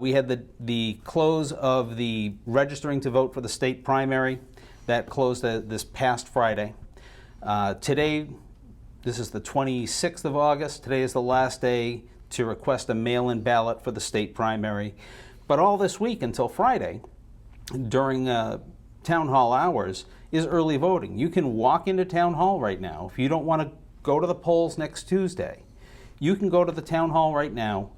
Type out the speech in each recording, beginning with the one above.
We had the close of the registering to vote for the state primary. That closed this past Friday. Today, this is the 26th of August. Today is the last day to request a mail-in ballot for the state primary. But all this week until Friday, during town hall hours, is early voting. You can walk into town hall right now. If you don't want to go to the polls next Tuesday, you can go to the town hall right now.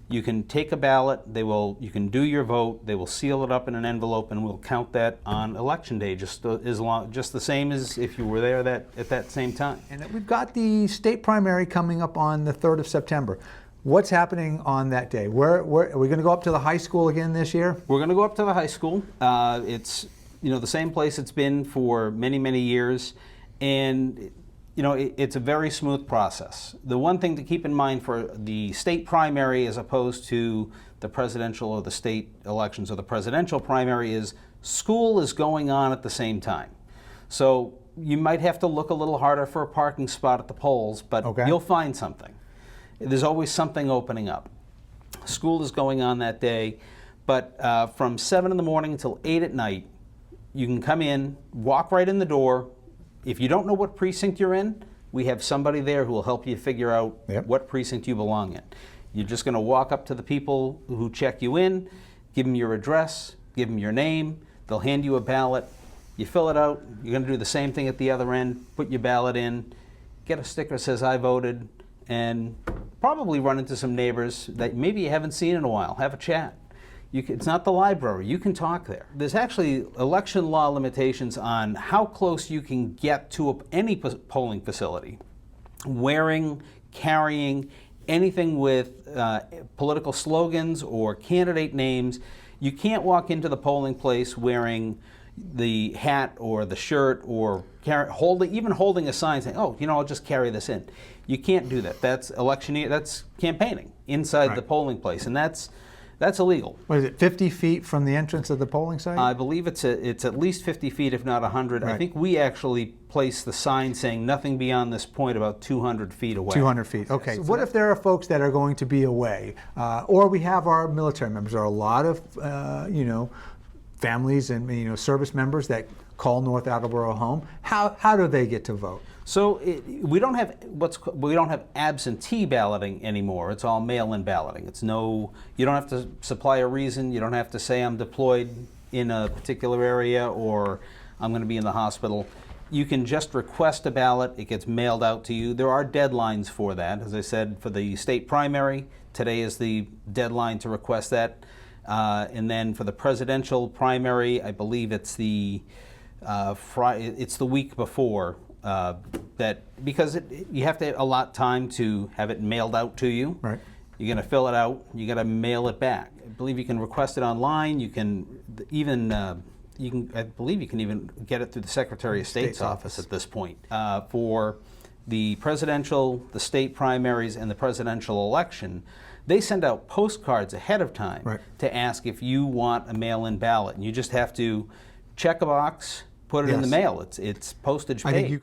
You can take a ballot. You can do your vote. They will seal it up in an envelope, and we'll count that on election day, just the same as if you were there at that same time. And we've got the state primary coming up on the 3rd of September. What's happening on that day? Are we going to go up to the high school again this year? We're going to go up to the high school. It's the same place it's been for many, many years, and it's a very smooth process. The one thing to keep in mind for the state primary as opposed to the presidential or the state elections or the presidential primary is school is going on at the same time. So you might have to look a little harder for a parking spot at the polls, but You'll find something. There's always something opening up. School is going on that day, but from 7 in the morning until 8 at night, you can come in, walk right in the door. If you don't know what precinct you're in, we have somebody there who will help you figure out what precinct you belong in. You're just going to walk up to the people who check you in, give them your address, give them your name. They'll hand you a ballot. You fill it out. You're going to do the same thing at the other end. Put your ballot in, get a sticker that says I voted, and probably run into some neighbors that maybe you haven't seen in a while. Have a chat. It's not the library. You can talk there. There's actually election law limitations on how close you can get to any polling facility. Wearing, carrying, anything with political slogans or candidate names. You can't walk into the polling place wearing the hat or the shirt or even holding a sign saying, "Oh, I'll just carry this in." You can't do that. That's electioneer. That's campaigning inside the polling place, and that's illegal. What is it, 50 feet from the entrance of the polling site? I believe it's at least 50 feet, if not 100. Right. I think we actually placed the sign saying nothing beyond this point about 200 feet away. 200 feet, okay. So what if there are folks that are going to be away? Or we have our military members. There are a lot of, families and service members that call North Attleboro home. How do they get to vote? So we don't have absentee balloting anymore. It's all mail-in balloting. You don't have to supply a reason. You don't have to say I'm deployed in a particular area or I'm going to be in the hospital. You can just request a ballot. It gets mailed out to you. There are deadlines for that. As I said, for the state primary, today is the deadline to request that. And then for the presidential primary, I believe it's the week before. Because you have to allot time to have it mailed out to you. Right. You're going to fill it out. You got to mail it back. I believe you can request it online. You can even I believe you can even get it through the Secretary of State's office at this point. For the presidential, the state primaries, and the presidential election, they send out postcards ahead of time to ask if you want a mail-in ballot, and you just have to check a box, put it in the mail. It's postage paid.